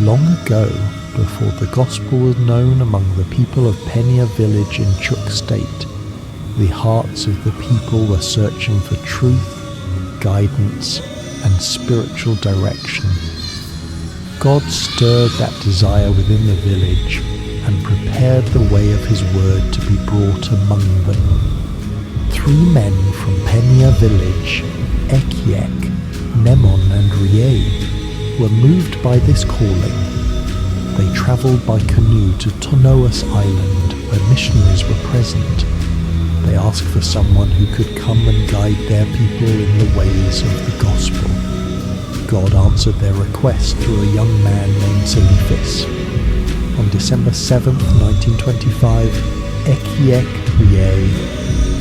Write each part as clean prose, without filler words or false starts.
Long ago, before the gospel was known among the people of Penia village in Chuk State, the hearts of the people were searching for truth, guidance, and spiritual direction. God stirred that desire within the village and prepared the way of his word to be brought among them. 3 men from Penia village, Ekiek, Nemon and Riei, were moved by this calling. They travelled by canoe to Tonoas Island, where missionaries were present. They asked for someone who could come and guide their people in the ways of the gospel. God answered their request through a young man named Selifis. On December 7th, 1925, Ekiek, Riei,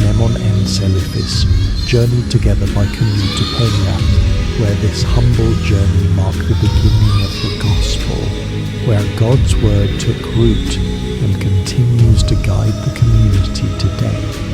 Nemon and Selifis journeyed together by canoe to Penia, where this humble journey marked the beginning of the gospel, where God's word took root and continues to guide the community today.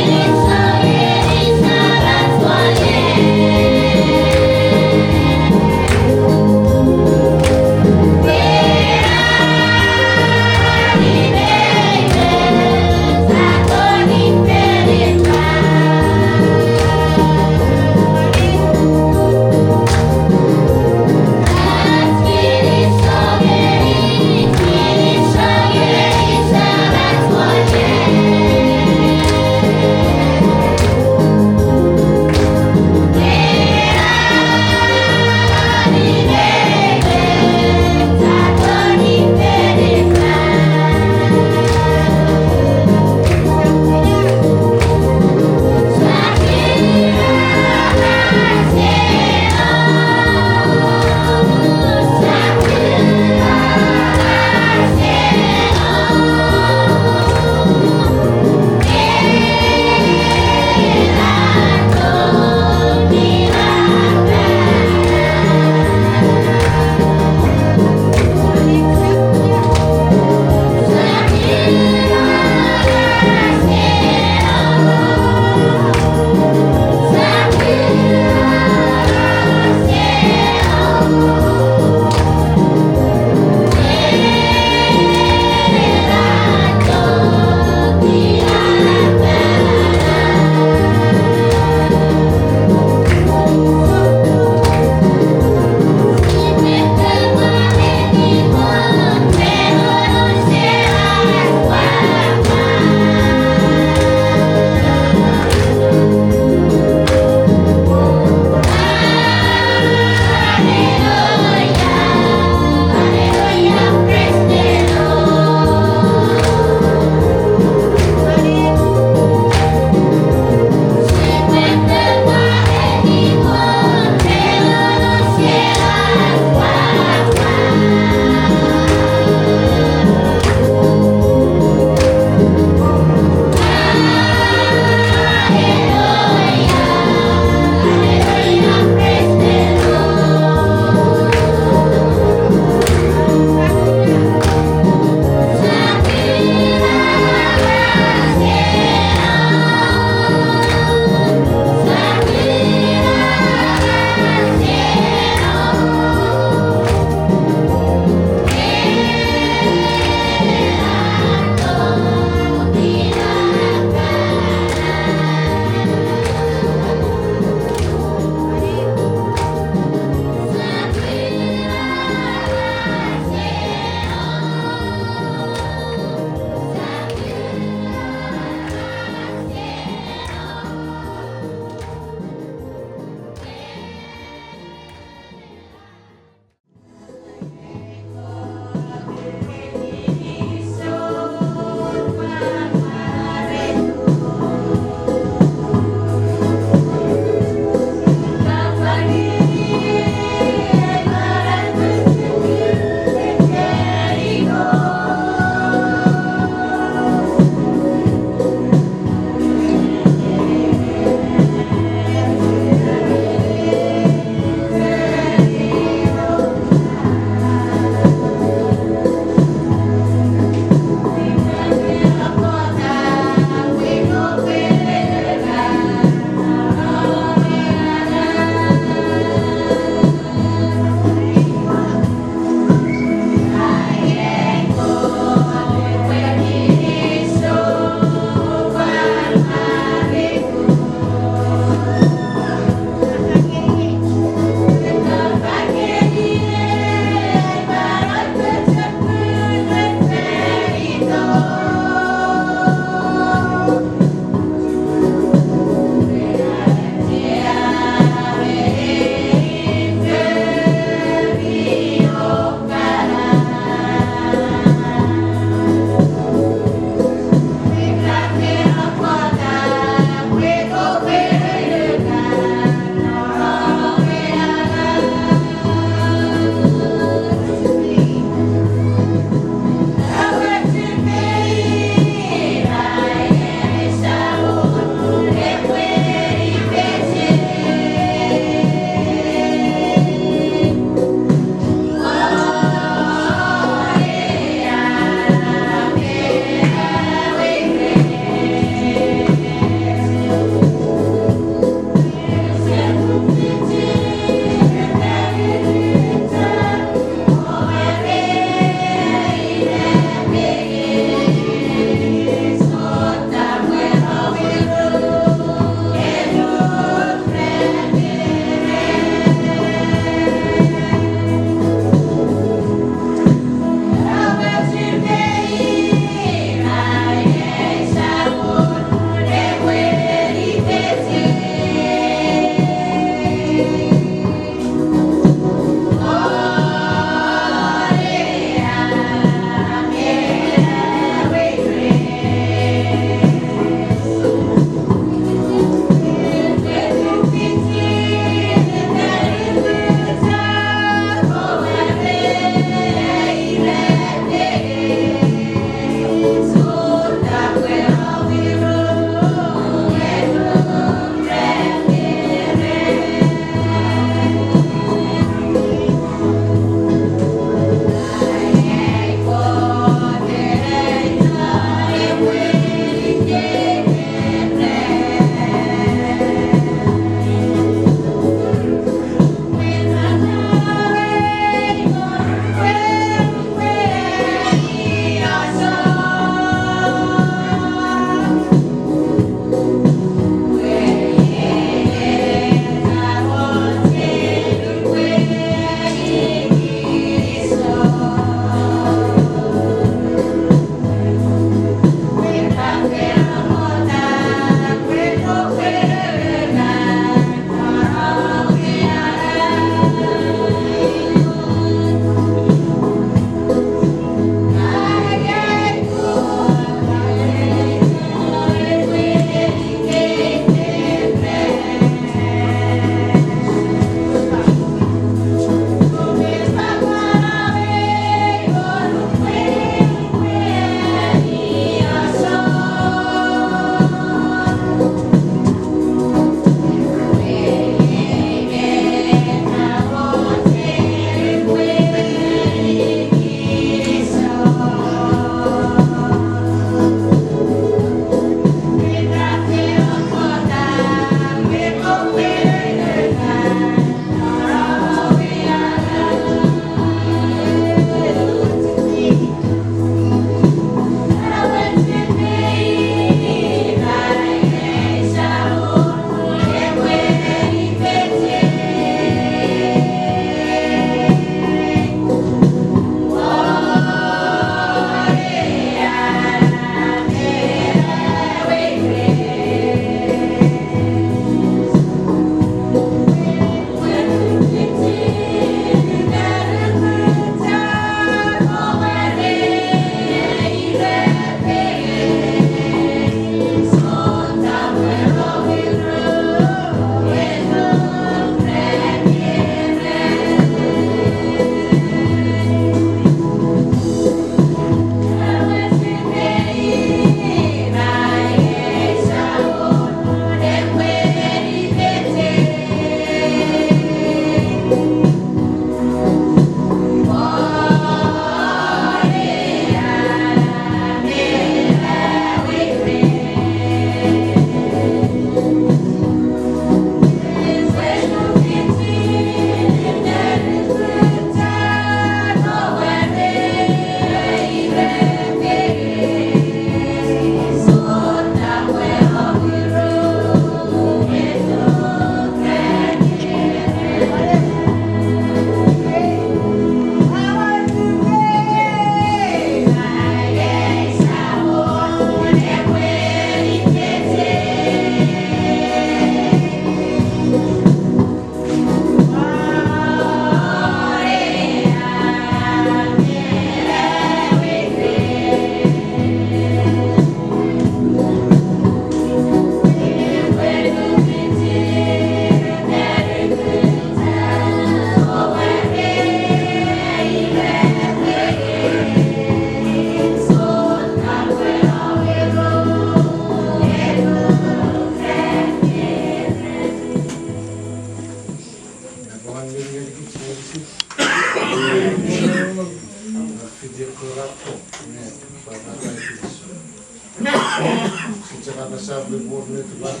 sabe por muito mais.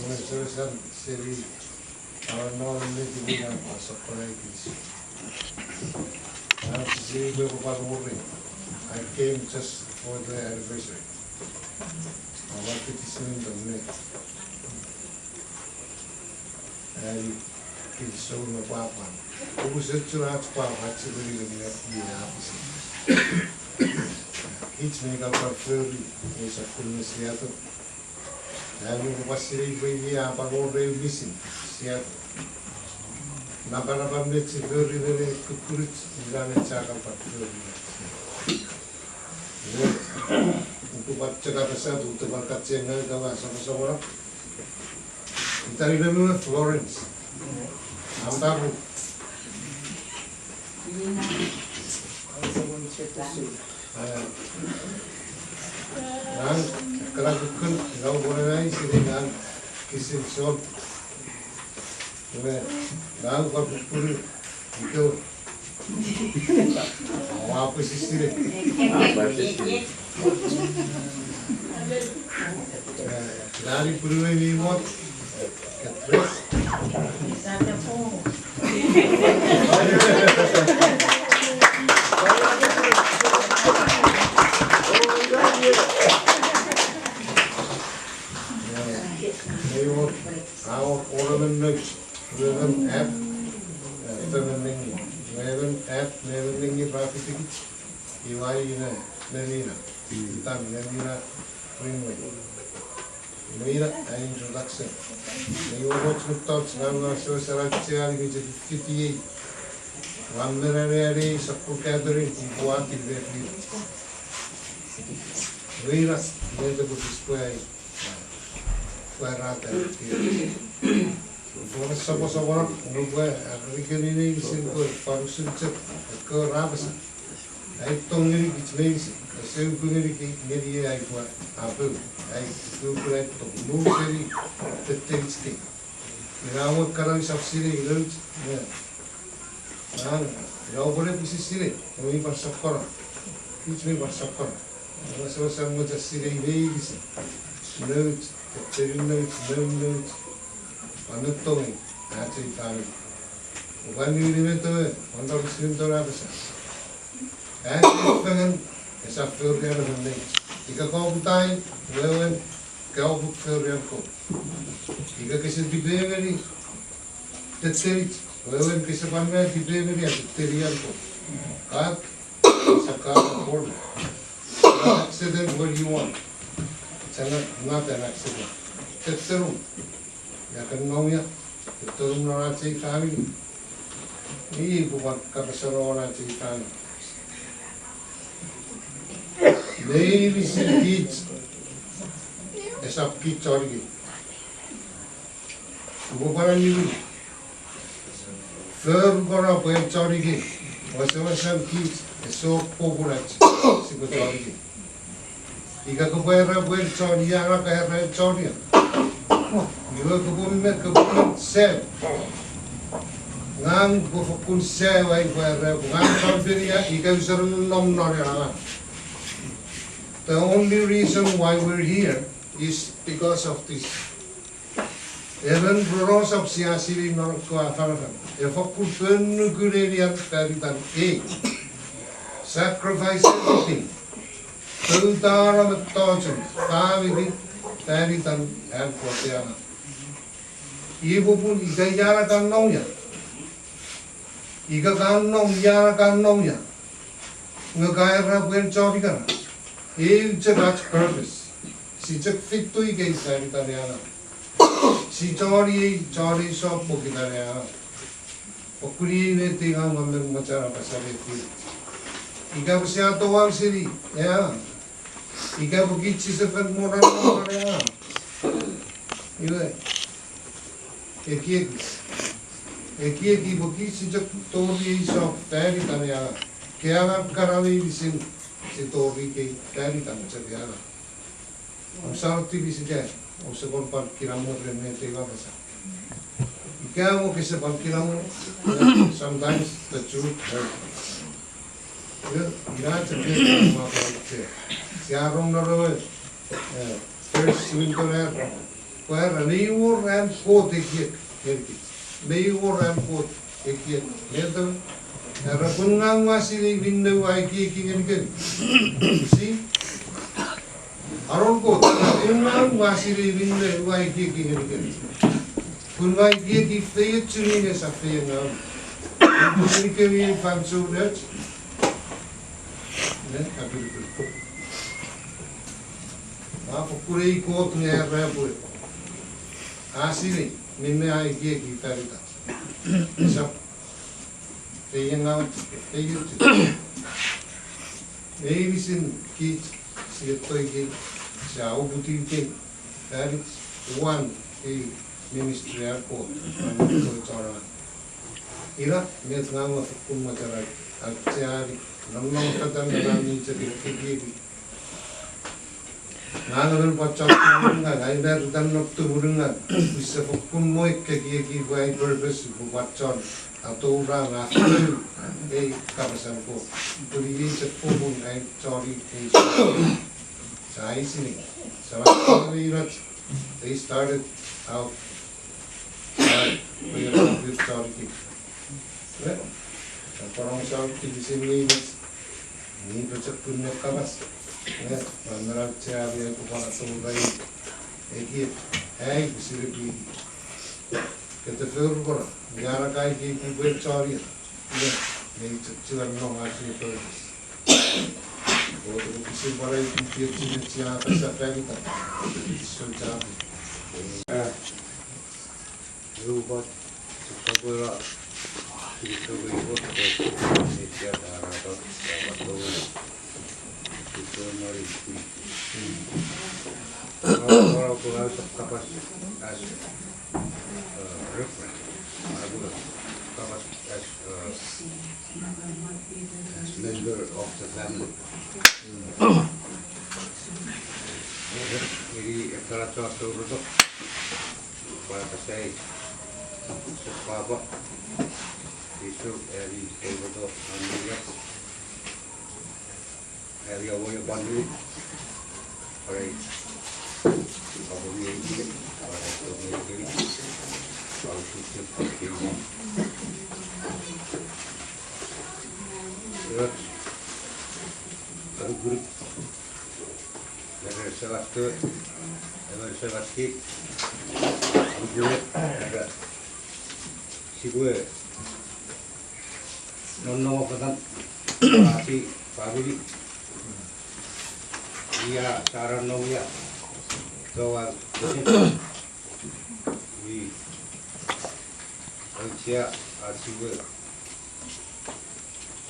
Não é só essa série. Our knowledge is not a surprise. I see we were moving. I came just for the anniversary. I wanted to see the net. And it's so no problem. It was a church problem, actually, in the office. Each make up a furry is a fullness theatre. And we were sitting by the upper already missing. Napa meci furry nere kukurit izane chaka pat furry. Untuk baca kata saya untuk baca channel kawan sama-sama. Kita ini memang Florence. Antaru. Dan kalau bukan kau boleh naik sini dengan kisim short. Now what put itu apa sih sih? Dari puluh ini mod, ketres. Now ornament notes. Neven app, neven nengi praktik, iwai ina nenina, kita nenina ringway. Nenina introduction. Nengi watch with thoughts, now so saracchiali which is 58. One minute support gathering, what is that? Venus, let the book square. Square out. Sama-sama nunggu agak ini singkul parusin cek ke rabas. Aik tong ini kicmei singkul ini media aik buat apa? Aik singkul aik tong nunggu seri tetelistik. Iramu karang subsidi ilut. Nah, jauh boleh bisnis sini. Kami bersakar, kicmei bersakar. Masa-masa macam sini ini bisnis. Note, note. Anutong, actually family. When you live it, one of the simple officer. And it's a fair game of the day. You can go time, well, go book for your coat. You can kiss it to the that's it. Well, in kiss upon me, the baby at the Terrier coat. Car, it's a car for accident, what do you want? It's not an accident. That's the room. Ya kenalnya, betul menolak cerita ini. Ini bukan kebesaran cerita ini. Ini sedikit, esap kicau lagi. Bukan ini. Berkorang berkicau lagi. Masa-masa kicau, esok populer sebetulnya lagi. Jika kebayar berkicau dia, anak kaya berkicau dia. Iwa kebun sel, ngang kebun sel ay kuara, ngang kampirnya ika usaran nom noriana. The only reason why we're here is because of this. Even bros of siasiri nor kuafarakan. If a kupun nugurian karitan sacrifice everything. Tutara metochen, family, karitan and kotiana. Ibu pun ika yara kan nongya, ika kan nong yara kan nongya, ngekaya rapuan cori kan, ini cakap purpose, si cak fit tu ika isa kita niana, si cori shop bu kita niana, pokuri ini tinggal ngambil macam apa sahaja itu, ika bersih atau wang sini, ya, ika bukit sesuatu moral ya, ini. Εκεί υποκύτσει το ίσο φτέρι τα νέα και άρα καραβίδησιν σε το ρίκη φτέρι τα μετσαδιάρα. Ο σάρτη βυσικέ, ο σε πον παρκυραμού βρεμέ τεγάβασα. Και άμμο και σε παρκυραμού, sometimes the truth hurts. Γυράτσε και το μάθω. Σε άρρον να ροέ, First winter, where a new ram coat a kid, Mayo ram coat a kid, Nether, and a Pungang Wasili window I kicking again. You see? Aron coat, Pungang Wasili window I kicking again. Pungai kiki fair to me as a fair now. You can be fan so that. Then I will put. Pukuli coat near Rambo. Asili, Mime I gave you Farita. So, paying out, pay you to. Maybe sin kids, see a toy gate, Sao Boutique, that is one a ministry airport. Ira, met Nama Kumatara, at Tiari, Namaka needs a bit. Nangan pacak I never done up to Murunga, with a Kumoy Kaki by purpose who watch on a told round after a Kabasan po. To release a Pumun and Tori face. So they started out with Tori. Well, parang South to the same ways, need to check Punya Kabas. Mandarat saya dia kepada semua ini, sirip kita firman, jangan kaya kita bercari, ni cuman masih itu. Kalau kita bara itu dia apa sahaja kita, sudah. Lupa, sekolah kita berikut dia darah atau itu mari kalau kapas as reference kapas as member of the family. Jadi kalau suatu produk pada saya sesuatu itu dari produk Amerika. Area away one week, alright. Probably 8 weeks, alright. I'll shoot you for Good. Very good. Never say what's good. Never say what's good. I'm good. Si gue non apa kan? Si family. Iya, saran no ya. Soal di Asia asiwe.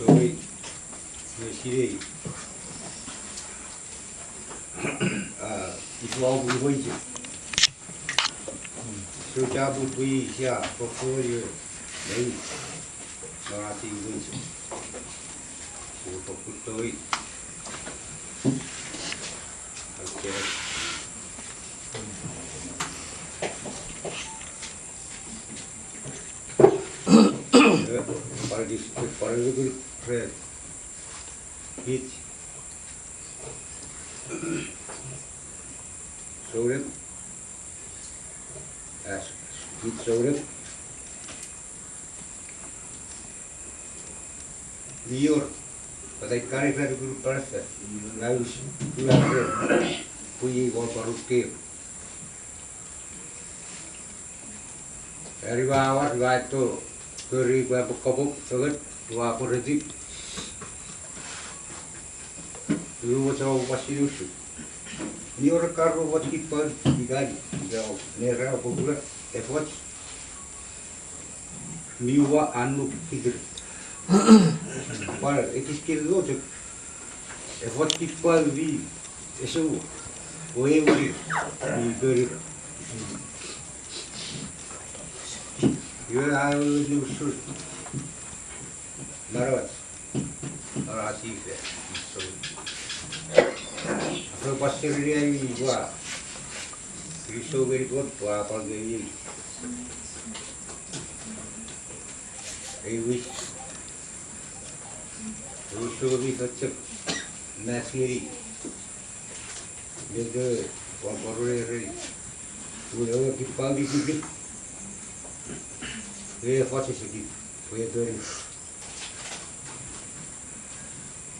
Soal mesire. Itu aku buat. Sudah buat ya, portfolio. Nih, narasi buat. Untuk portfolio. Para itu keren, hit, sulit, hit sulit, liur, pada ikan itu ada guru perasa, lalu pulang puyi bawa paruke, dari bawah juga itu keri kabuk sulit. Dua koreti, dulu macam pasti lucu. Ni orang karo buat kiper digadi, jauh nera apa pula, effort. Niwa anu pikir. Par, skill lo je. Effort kiper vi, eso, boleh ni beri. Yo aku lucu. Marawat, narasi itu. Kalau pasir dia ini buat, risau berikut buat apa lagi? Ini, risau berikut cek nasi, jadi Komporere. Udah kita gigi. Fácil aqui. Foi a dor.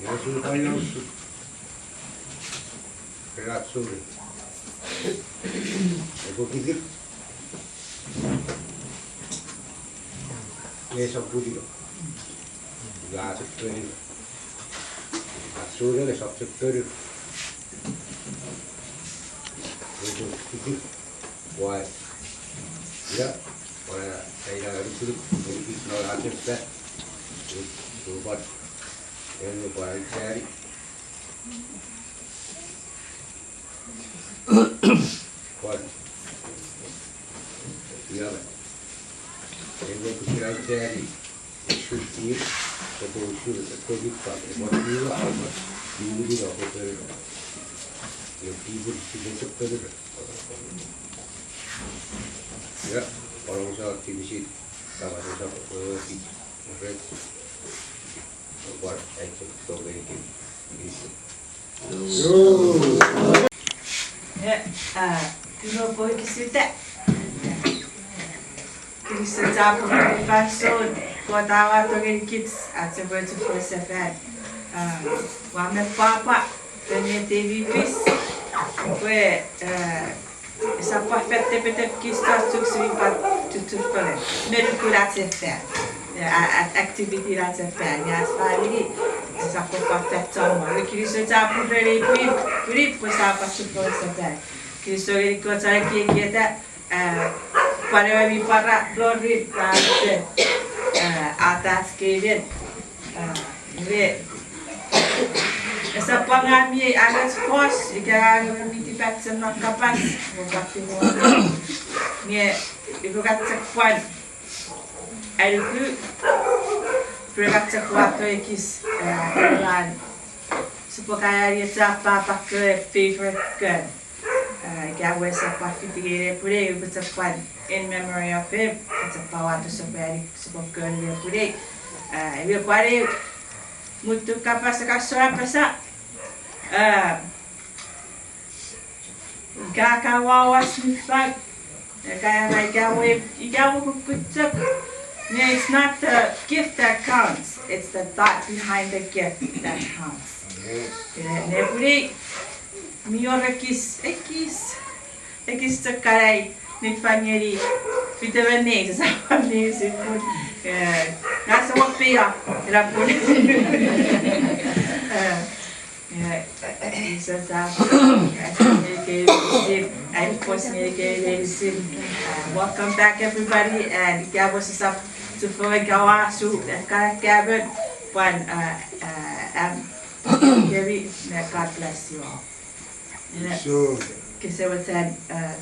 Eu sou o pai nosso. Relato sobre. Eu vou pedir. Esse é o pudido. Gás sector. A sura é só sector. Eu vou pedir. Why? Ya. Para saya itu memiliki knowledge set itu buat yang paling cari buat ya yang paling cari itu sih itu kita buat dia apa ini dia apa yang tidur itu betul ya. Orang usaha aktivisi sama usaha di red buat ekspor toge itu. Dulu boleh kita kita boleh pasal kota toge kids atau berjuang sefer. Wame papa punya TV pis, kue essa perfetta que está tudo para mercurație fer activități fer ia spari essa perfetta mă que se já por ele pri pois a passar por essa fer que isso ele coisa que está para mim para flori para atas que vem essa pangami agak skos jika miti patsen nak kapas waktu ni ibu kata kuat aku berkata kuat tu ekis lan supaya dia capa pakai favorite gun gawe sapa fitigere pure ibu cepat in memory of him cepat waktu supaya gun dia pure ibu pare muito capaz de caçar passar Gakawawas nifag kaya it's not the gift that counts, it's the thought behind the gift that counts. Nebuli miorekis ekis takarai nifanyeri fitavane sama nisi pun nasa wapia rapun isso tá welcome back everybody and você sabe se for legal acho Kevin when Gary God bless you all So, que se você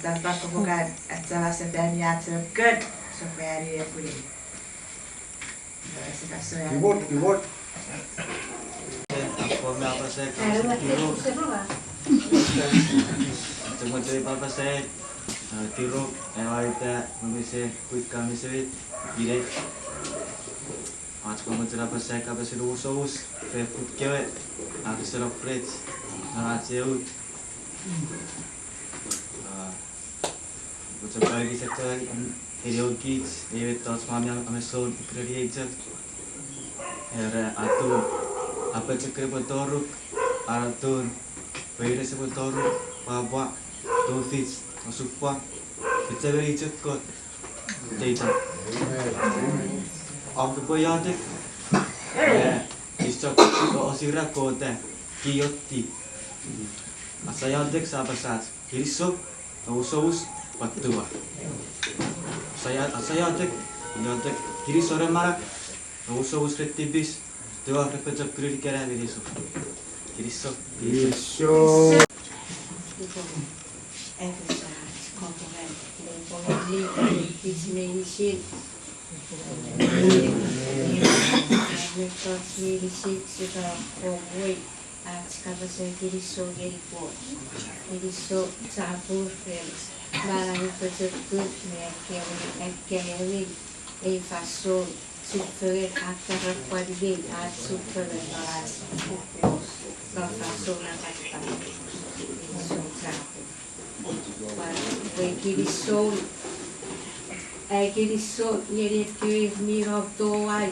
tá para colocar essa nossa beniata good so very every essa pessoa Pivot. Aku apa saya cuma cari apa saya tiru kita mengisi quick kami sih direct आज को मतलब apa saya apa sih usus Facebook kewe aku serap friends आज eu macam lagi sektor video kids ini terus mami Amazon creator era atu apa cakap betoruk aratun bayar sebetoruk bawa tofits masuk pa kita beri cakap data aku bayar dek istok osira kota kiyoti saya dek sahabat saat kirisok usus patua saya dek kirisok marak usus retibis doa repecah kiri kira kirisok Superior akar kuadri at superior balas upos bafaso na kata so trapo Vai kirisol. Ai kirisol nere tui miro toai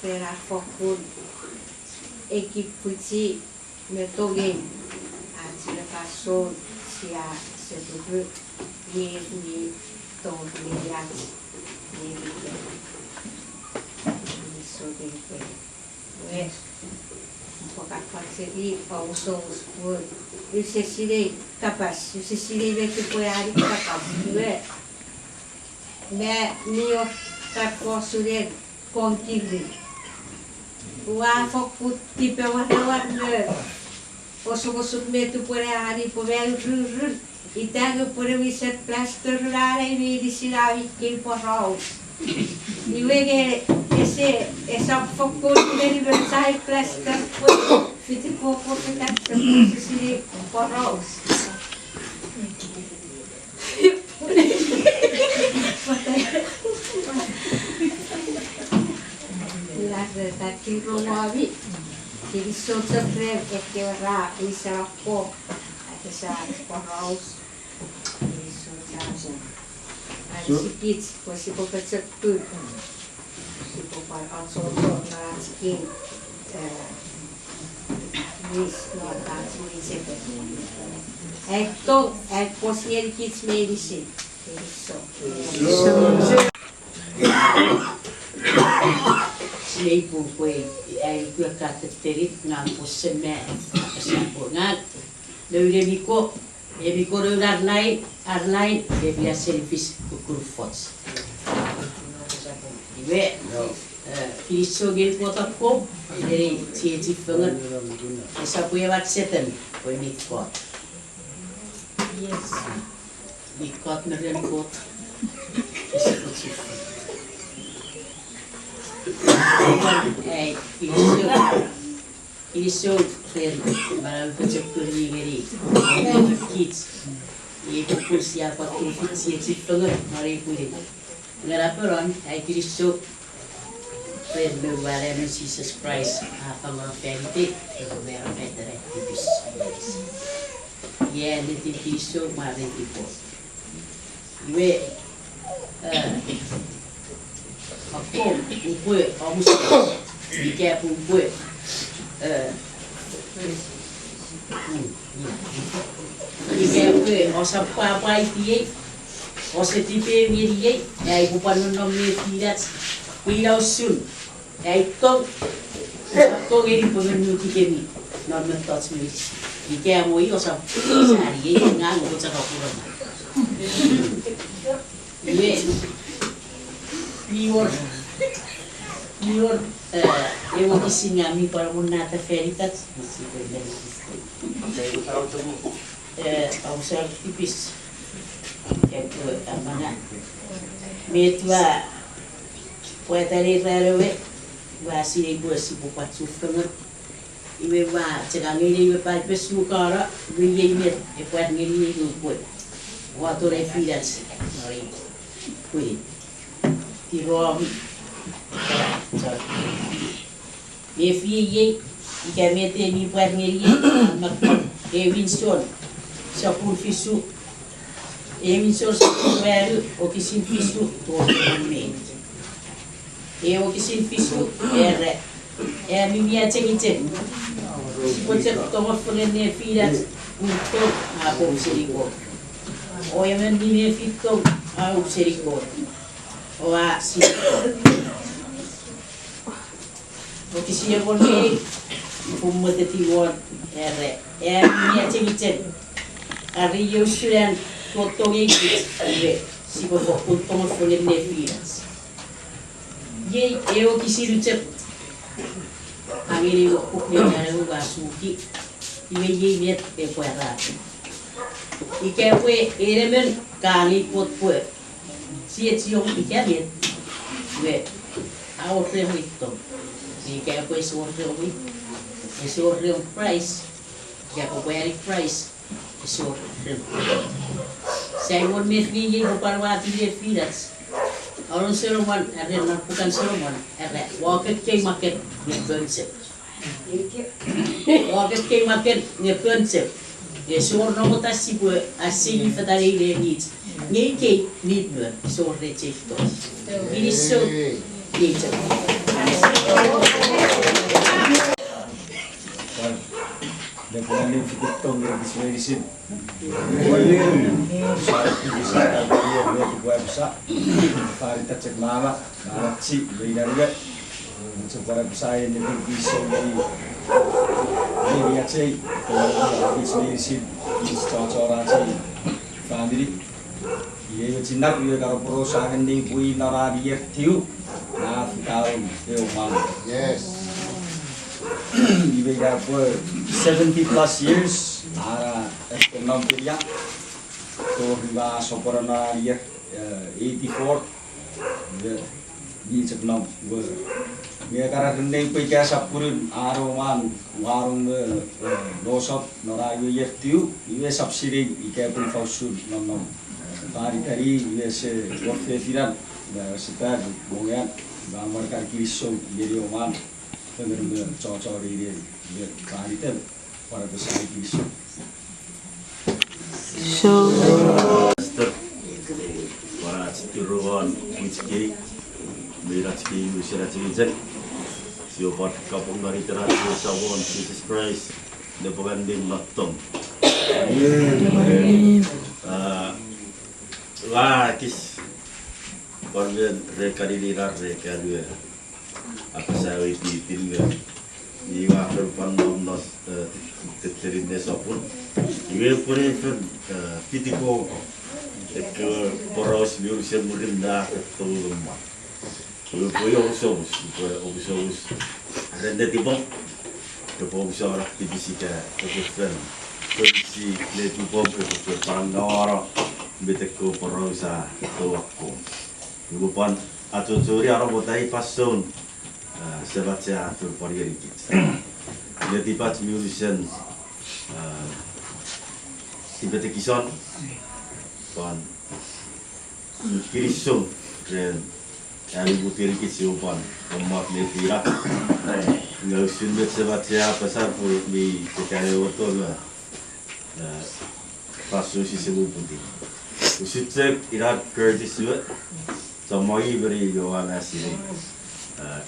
pera fokun. Eki puti me togen. Atira pasol sia sebubu ni tong miriat. Kirisol dengke. Wes. Pokat pakseri pausos pun. Yuse sire kapas, yuse sire veke poi ari kapas. Yue. Me nio kakko suren konkiri. Ua fokut tipe warna-warna. Osok-osok me tu pore ari pore rur. Itago pore wiset plaster rare me di sirawi kin porraus. Iwege esa fokut dari bersai plaster pun fiti popo tekat sini porraus. Tadi romawi jadi sotrev ekewara isarapo ada saat porraus jadi sotaja ada sikit masih pokok tuh si pokok alsoto naraski nis notas municipal posnya kids medicine jadi so Lei pupui ai ku kata terit ngampus seme sampur ngat le biko arnai dia biasa servis ukur fots ibe kiso gel kotak ko dari cici banget esa punya wat seten ko ni ko yes ni kot meren kot Kirisol fer barang pecepur ni ngeri kids ye pupul siapa tu si pengen mari pulih ngaraperon ai kirisol fer le barang si surprise apa mau penting merah better tipis ye nanti kirisol mari tipo iwe aku pupui amus dikaya pupui dikaya pupui osa apa itu osa tipe miri ya ibu panon miri tidak pirau sun ya itu ini pengen kami normal touch miri dikaya mau osa sehari ngang bocah kapuran ini Mior eu disse ngami para monata feritas mesti berdiri saya tahu tuh ausar tipis itu mana metua poetari rawe wasi ibu si bupat sufeng iwe wa cegang ini iwe pa pesmukara wiye met e poet ngini itu poet wato refidas mari kuit Tirom Efie ikamete mi buat ngeri makon Evinson sapul fisu Evinson sapul baru okisin fisu to me okisin fisu mi cengicen konsep tomo fune fidas untuk apa seriko o yemen di fito au seriko Wah, si. Oke siya pun ni pumutetiwan ni cengicen. Ari yusulan kotongi kit si bobo untong fulen nefiras. Ye eo kisiru cep. Angin iwo puknya jare basuki. Iwe ye net puera. Ike we eremen kali pot pue. Si yung ikamit, we, ako rin ito. Si kaya po yung price, kaya po yung price, rin. Sa iwan metri yung parwati yung filas. Aron Solomon, bukan Solomon, wakit kay market ni prinsip. Wakit kay market ni prinsip. So no mo tas si bu asing fatari le nit. Ngi ke nit bu so rejecto. It is so later. Dan pengantin kita tong yang disediakan. Boleh, saat itu bisa dia buat besar. Hari tak cek lama, alat si beri darga. Sekarang saya ni bisa beri. Ini dia cek kalau disediakan, cocok cek. Faham diri. Ia cinak ia kalau perusahaan ni pui naradi dia tiu. Nah, tahu dia mana. Yes. Ibe for 70 plus years ekonom pilih to riba soporana year 84 di ceknom gue dia karena rendeng pikir sapurin aroman warung dosop norayu year tiu ibe subsidi ike pun fausul nom tari tari ibe se waktu firan setar bongan gambar kaki so jadi oman benar-benar cocok di hari itu para besar itu. So. Para cikiruan miciki, miraciki usira cikijen. Siapa kapung dari terakhir sawon Jesus Christ, depan dim latom. Wah kis, korban rekari dirar rekari. Apa saya itu tinggal di waktu pandang terterin desapun, ia pun pitiko ke poros biurusan murinda ke rumah. Ia pun obus, rende tiba, ke obus orang tibisika, ke bukan, kondisi letu pom ke parangawara, beteko porosa tuakku. Ibu pan atau curi orang botai pasun. Sebaca terparian kita. Dia tiba musician tiba tekison, pan kirisung dan yang butir kita pan kemat netira. Nggak usah sebaca pasal pun di sekali waktu lah. Pasu si sebut putih. Usut irat Curtis juga, semua beri doa nasi.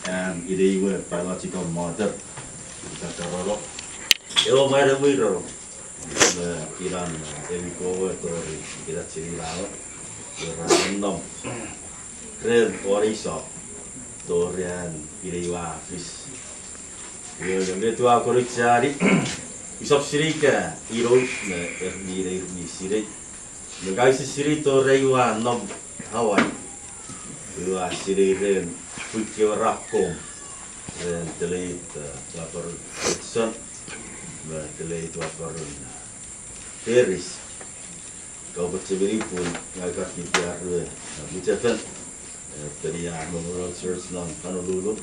And ide gue biological mother kita terorok. Yo mari wiro. Iran Eliko tori kita ciri laut. Random. Keren orisa. Torian ide wafis. Yo yang itu aku cari. Isap sirika iro ide siri. Negai siri tori wa nom Hawaii. Yo siri ren Puki rakom, dan telit lapor son, telit lapor Paris. Kau bercebiri pun agak kita arwah. Bicara tadi yang mengulang search non kanululu.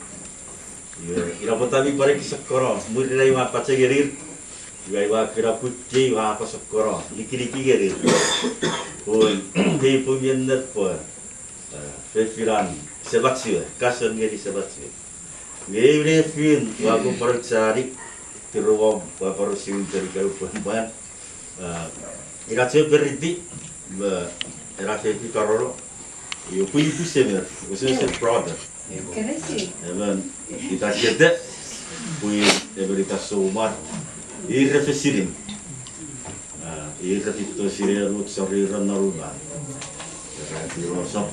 Ira potami pare kisakoro, murid wa pace gerir. Gaiwa kira puji wa apa sakoro, dikiri gerir. Pun di pujian pun Fefiran sebatsiwe, kasan ngeri sebatsiwe. Ngeri fin, wagu percari tiruam, wagu siun dari karupan. Irace beriti, irace fikarolo. Yo puji pusemer, ususnya brother. Evan kita cete, puji berita somar. Irrefesirin. Irrefito sirian utsariran naruban. Irrefirosop.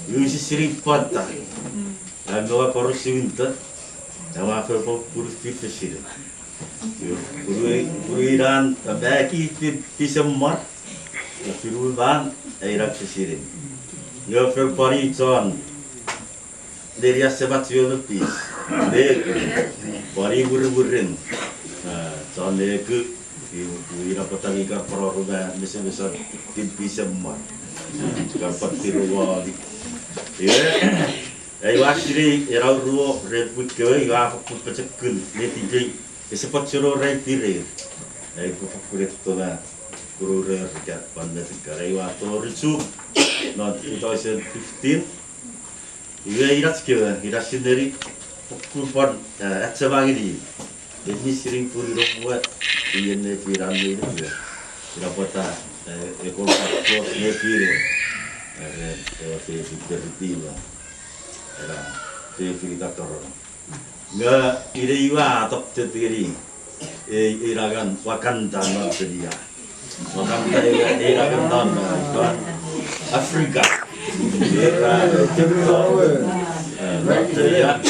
Yusi siri pata, agak apa rusi winter, sama apa purus fit siri. Puriran, tapi bisa mar, piruban, airak siri. Yo pari con, dari asebat yo lebih, dek, pari burin, con dek, ira petani kar peroruga, besar bisa mar, dapat tiruwa. Ya, ayah siri era ruo reput kau, ayah aku pecahkan, leti sepat curo rai pirir, ayah aku kuret tu lah, guru rekat pandai sekarang, ayah tu ricu, not 2015, ayah iras kau, iras sendiri, kumpul, sebang ini, ini sering puri rumah, ini piran ini, ira pota e ko ne pire e te perditiva era te filita torro nga ire iwa top te tiri iragan wakanda no sedia wakanda iragan don Afrika era tempo sedia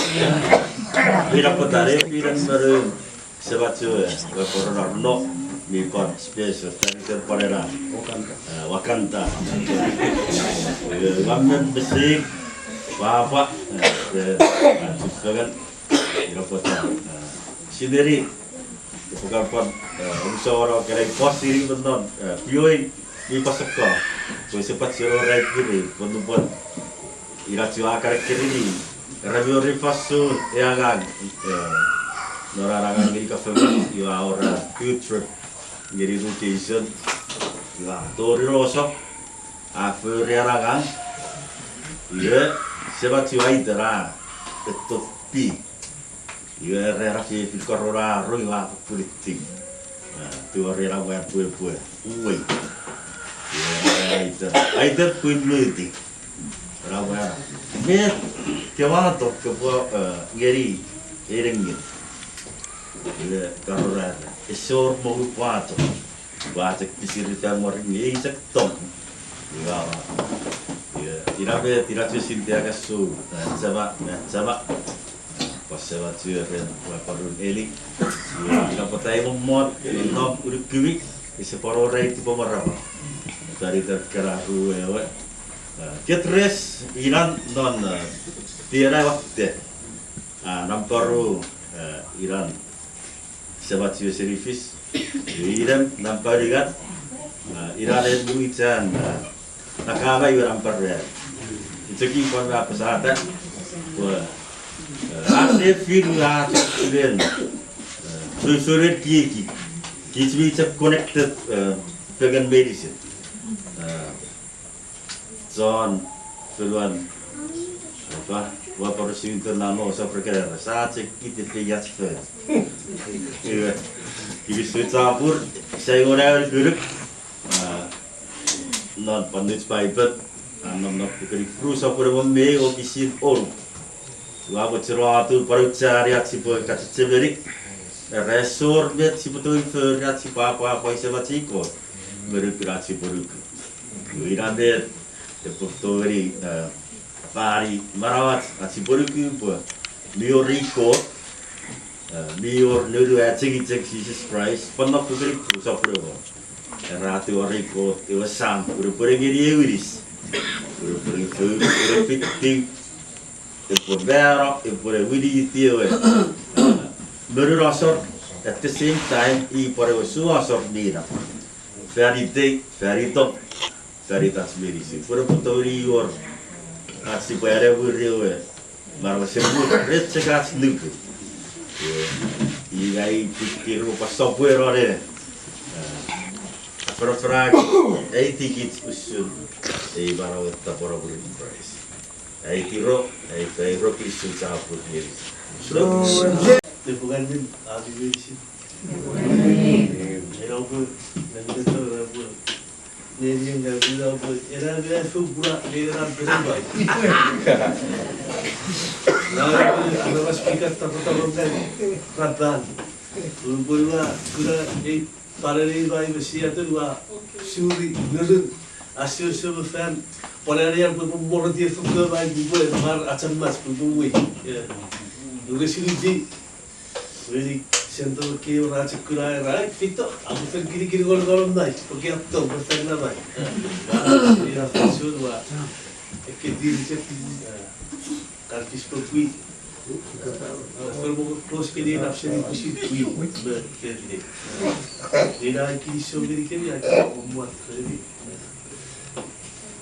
ira potare piran baru sebatue wa corona no mi kon special tani parera wakanda wamen besik bapak kan ira potare sendiri bukan pun usaha kerja pos diri benar pioi di pasca so sempat siro right kiri pun ira cua kerja kiri review rifasu yang norarangan di kafe you our field trip jadi rotation lah tori rosok afu riarangan ya sempat cua itera betul pi ia rera que fica rora roiva politik tu rera wa pue ui ia aita kuin luti rawa me que va to que po geri erengin ia karora esor mo quatro bate pisirita moringi sak tom ia irabe tirache sintea kasu sama pasal tu ada parun elik, kita pakai mod, nom udah kubik, sepuluh orang itu pemerapa, dari terkerahu ya, ketres Iran non tiada waktu, namparu Iran sebatu serifis, Iran nampar juga, Iran itu bukan, nakama itu nampar ya, itu kita apa sahaja, Ane film lah film, surat kiki, kisi connected dengan medicine. John, filman, apa, wapar sinter nama usah perkara, saat kita lihat film. Kiki surat campur, saya orang guruk, non pandai Bible, non perkara terus apa orang meo kisi orang. Wabah cerita paruca reaksi berkat seberik resor bet si betul reaksi apa sebat siko berreaksi beruk Iran bet depotori pari marawat si beruk apa bior riko bior nuru cek Jesus Christ penuh beruk sapro ratu riko tewasam berpergi dia wiris berpergi por vera e por widi tio berasor at the same time e por o sua sordina ferito tas merisi por potori or asi pare burrio mar sembu retse gas nuke e gai pikiro passo puero re per frag e tickets usul e barawetta por price ai tiro Kristen campur diri. Bukan min abi berisi. Era pun nanti tahu era pun. Ni yang dah pun era dia figura dia dah berubah. Nah, ada speaker tahu kan Ratan. Berubah sudah para ni bayi bersih tu dua suri nurun asyik semua fan. Pada hari yang berumur dia suka bagi buat mar acam mas berumur. Juga sini jadi sentuh kiri orang cekurai right fito. Aku fer kiri golong naik. Pergi atau bertanya naik. Ini apa sih dua? Kediri cekti kartis pergi. Kalau close kiri nafsu ni pusing kui berkiri. Ini dah kiri sendiri kiri aku buat kiri.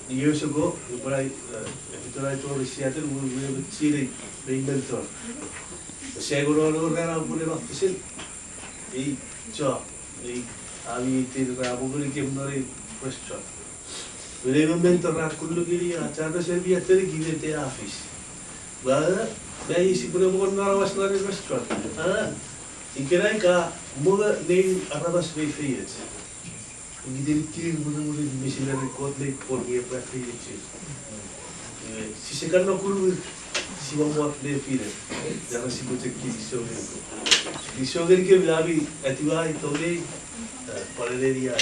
Years ago, when I told Seattle, we were cheating the inventor. The Seguro ran out put it off the ship. He job. He did a Bugari Kimberly restaurant. We never meant to run Kulugiri, a charter said we had to give it the office. Well, there is a good one was not a restaurant. In Kiraika, mother named Arabas Way Fields. Gidilkin mulu-mulu missionary court le porgi prati itu. Sisekan nakulu si mama le pire. Jangan si bocah kiri di soger ke bilabi atiwa itu le pada dia.